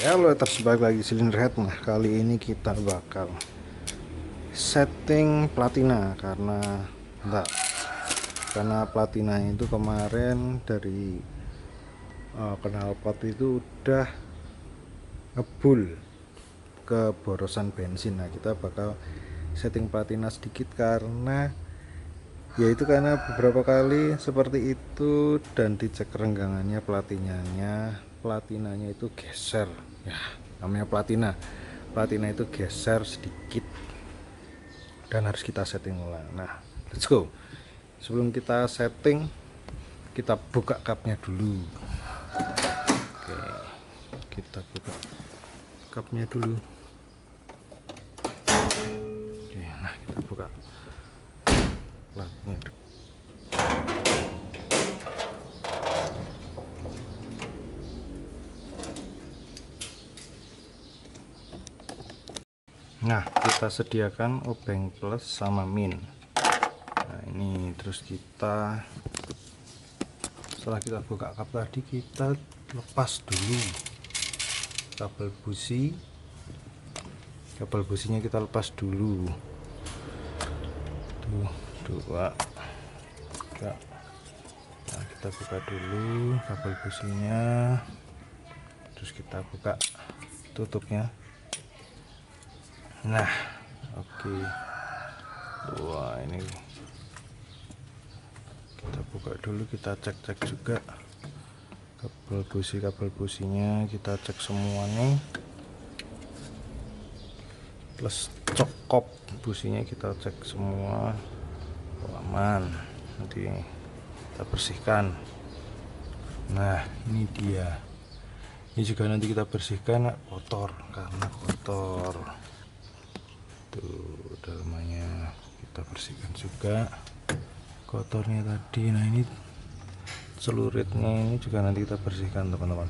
Halo, tersebut lagi silinder head. Nah, kali ini kita bakal setting platina karena platina itu kemarin dari knalpot itu udah ngebul ke borosan bensin. Nah, kita bakal setting platina sedikit karena karena beberapa kali seperti itu dan dicek renggangannya platinanya itu geser ya, namanya platina itu geser sedikit dan harus kita setting ulang. Nah, let's go. Sebelum kita setting, kita buka cupnya dulu. Oke, kita buka cupnya dulu. Oke, nah kita buka platnya. Nah, kita sediakan obeng plus sama min. Nah, ini terus setelah kita buka kap tadi, kita lepas dulu kabel businya kita lepas dulu. Tuh, 2 3. Nah, kita buka dulu kabel businya, terus kita buka tutupnya. Nah, oke. Wah, ini kita buka dulu, kita cek juga kabel businya, kita cek semua nih, plus cokop businya kita cek semua. Aman, nanti kita bersihkan. Nah, ini dia, ini juga nanti kita bersihkan kotor, karena kotor tuh dalamnya, kita bersihkan juga kotornya tadi. Nah, ini celuritnya ini juga nanti kita bersihkan, teman-teman.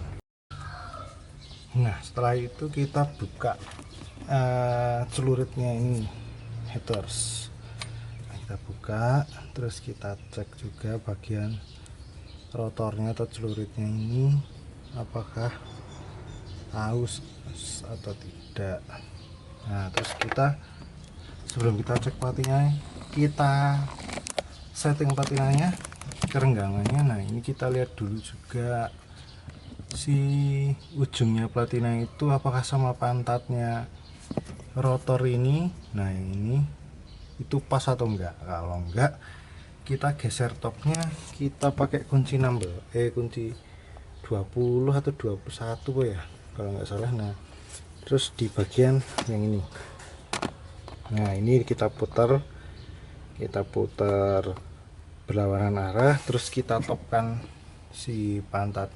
Nah, setelah itu kita buka celuritnya ini, headers. Nah, kita buka, terus kita cek juga bagian rotornya atau celuritnya ini apakah aus atau tidak. Nah, terus sebelum kita cek platinanya, kita setting platinanya, kerenggangannya. Nah, ini kita lihat dulu juga si ujungnya platina itu apakah sama pantatnya rotor ini. Nah, ini itu pas atau enggak. Kalau enggak, kita geser topnya, kita pakai kunci kunci 20 atau 21 ya kalau nggak salah. Nah, terus di bagian yang ini, nah ini kita putar berlawanan arah, terus kita topkan si pantat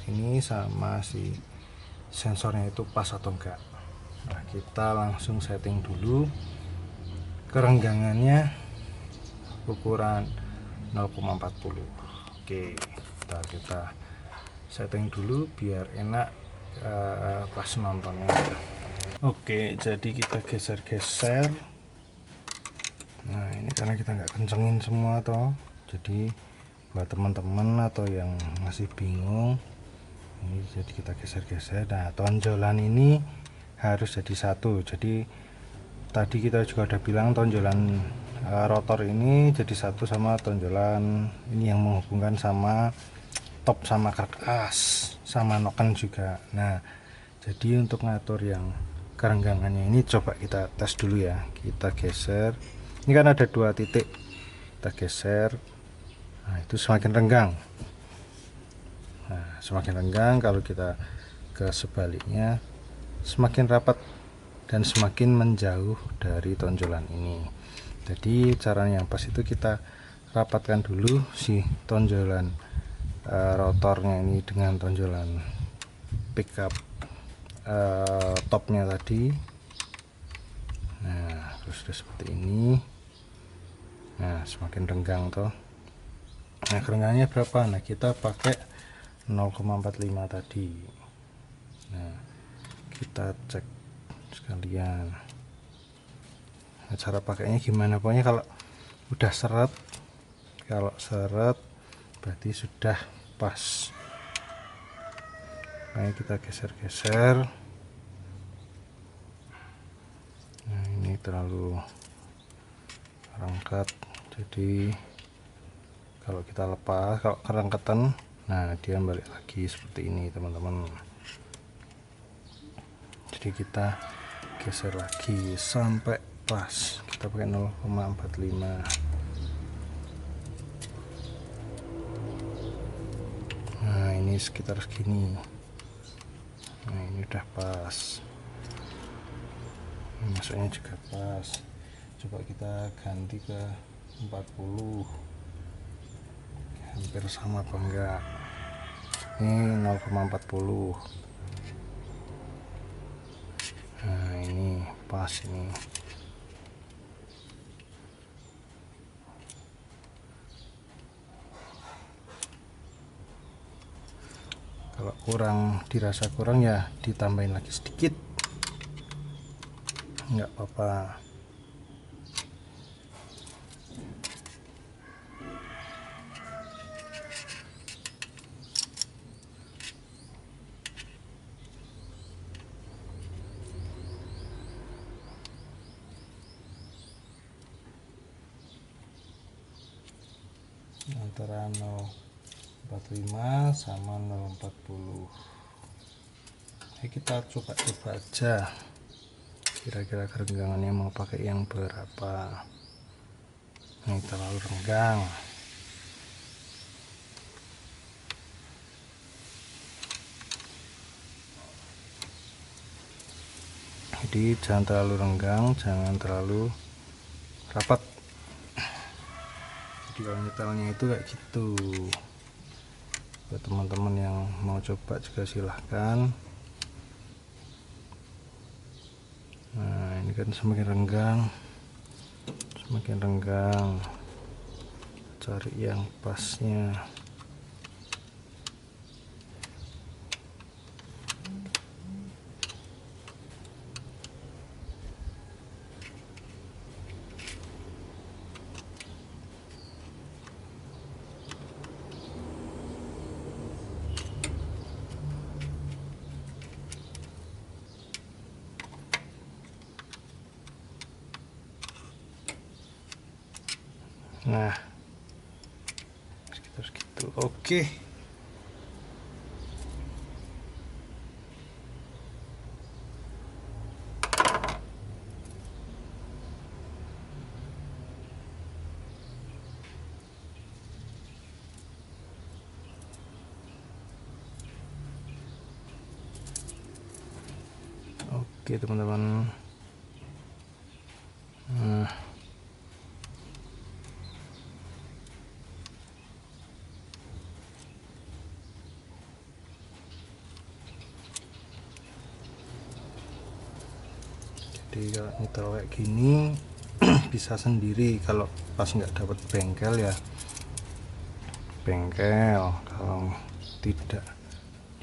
ini sama si sensornya itu pas atau enggak. Nah, kita langsung setting dulu kerenggangannya ukuran 0,40. Oke, kita setting dulu biar enak pas nontonnya. Oke, jadi kita geser. Nah, ini karena kita nggak kencengin semua toh, jadi buat teman-teman atau yang masih bingung, ini jadi kita geser. Nah, tonjolan ini harus jadi satu. Jadi tadi kita juga udah bilang tonjolan rotor ini jadi satu sama tonjolan ini yang menghubungkan sama top sama karkas sama noken juga. Nah, jadi untuk ngatur yang kerenggangannya ini coba kita tes dulu ya. Kita geser, ini kan ada 2 titik, kita geser. Nah, itu semakin renggang. Nah, semakin renggang. Kalau kita ke sebaliknya, semakin rapat dan semakin menjauh dari tonjolan ini. Jadi caranya yang pas itu kita rapatkan dulu si tonjolan rotornya ini dengan tonjolan pickup topnya tadi. Nah, terus seperti ini. Nah, semakin renggang toh. Nah, kerenggangannya berapa? Nah, kita pakai 0,45 tadi. Nah, kita cek sekalian. Nah, cara pakainya gimana? Pokoknya kalau udah seret, berarti sudah pas. makanya kita geser-geser. Nah ini terlalu rangkat, jadi kalau kita lepas, kalau kerangketan, nah dia balik lagi seperti ini teman-teman. Jadi kita geser lagi sampai pas, kita pakai 0,45. Nah ini sekitar segini. Nah ini udah pas, ini masuknya juga pas. Coba kita ganti ke 40, hampir sama apa enggak. Ini 0,40. Nah ini pas ini. Kalau kurang, dirasa kurang ya ditambahin lagi sedikit, nggak apa-apa. Antara 0,45 sama 0,40. Ini kita coba-coba aja, kira-kira kerenggangannya mau pakai yang berapa. Ini terlalu renggang, jadi jangan terlalu renggang, jangan terlalu rapat. Jadi kalau nyetelnya itu kayak gitu. Buat teman-teman yang mau coba juga silahkan. Nah ini kan semakin renggang, cari yang pasnya. Nah sekitar segitu. Oke. Oke teman-teman. Nah jadi kalau nyetel kayak gini bisa sendiri. Kalau pas nggak dapat bengkel ya bengkel, kalau tidak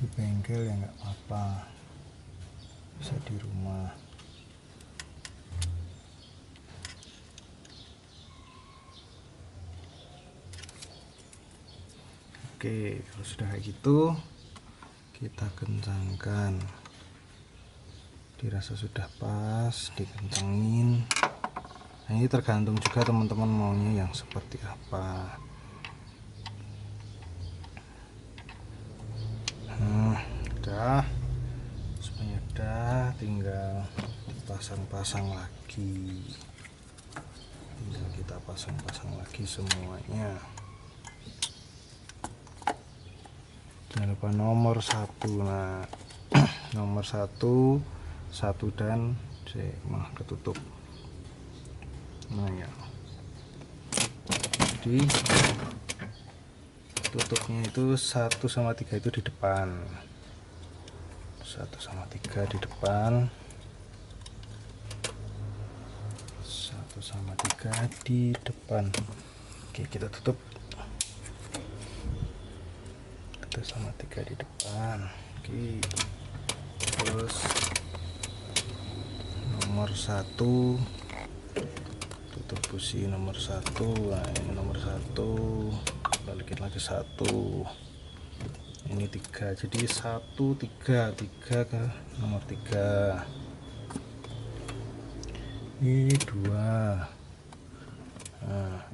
di bengkel ya nggak apa-apa, bisa di rumah. Oke, kalau sudah kayak gitu kita kencangkan, dirasa sudah pas dikencangin. Nah ini tergantung juga teman-teman maunya yang seperti apa. Udah, semuanya udah, tinggal dipasang-pasang lagi, tinggal kita pasang-pasang lagi semuanya. Jangan lupa nomor 1. Nah nomor 1 dan malah ketutup. Nah ya, jadi tutupnya itu 1 sama 3 itu di depan, 1 sama 3 di depan, 1 sama 3 di depan. Oke, kita tutup 1 sama 3 di depan. Oke, terus nomor 1 tutup busi nomor 1. Nah ini nomor 1, balikin lagi 1, ini 3, jadi 1 3 ke nomor 3, ini 2, nah,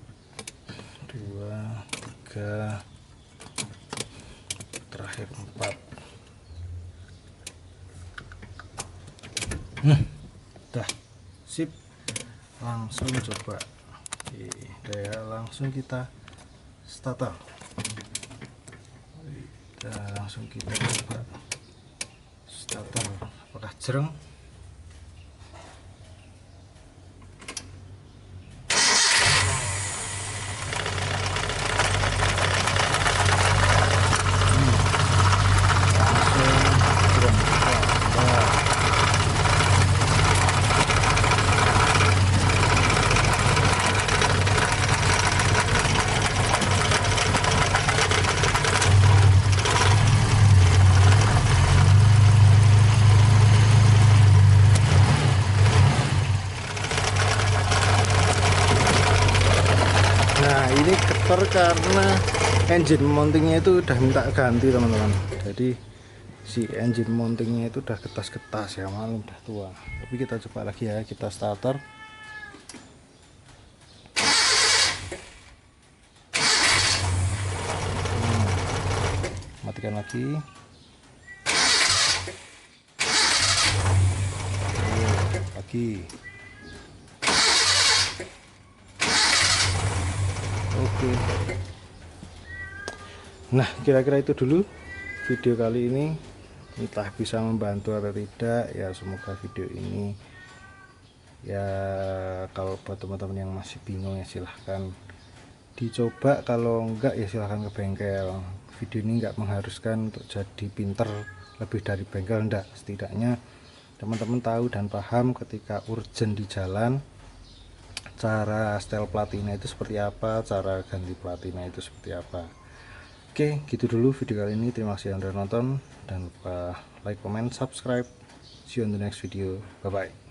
2 3, terakhir 4. Dah sip, langsung coba. Oke, ya, langsung kita starter. Langsung kita coba starter, apakah jereng? Nah, ini getar karena engine mountingnya itu udah minta ganti teman-teman. Jadi si engine mountingnya itu udah getas-getas ya, malam udah tua. Tapi kita coba lagi ya, kita starter. Matikan lagi. Lagi. Oke. Nah, kira-kira itu dulu video kali ini. Entah bisa membantu atau tidak ya, semoga video ini ya, kalau buat teman-teman yang masih bingung ya silahkan dicoba, kalau enggak ya silahkan ke bengkel. Video ini enggak mengharuskan untuk jadi pinter lebih dari bengkel, enggak. Setidaknya teman-teman tahu dan paham ketika urgent di jalan, cara setel platina itu seperti apa, cara ganti platina itu seperti apa. Oke, gitu dulu video kali ini. Terima kasih yang sudah nonton, dan lupa like, comment, subscribe. See you on the next video. Bye bye.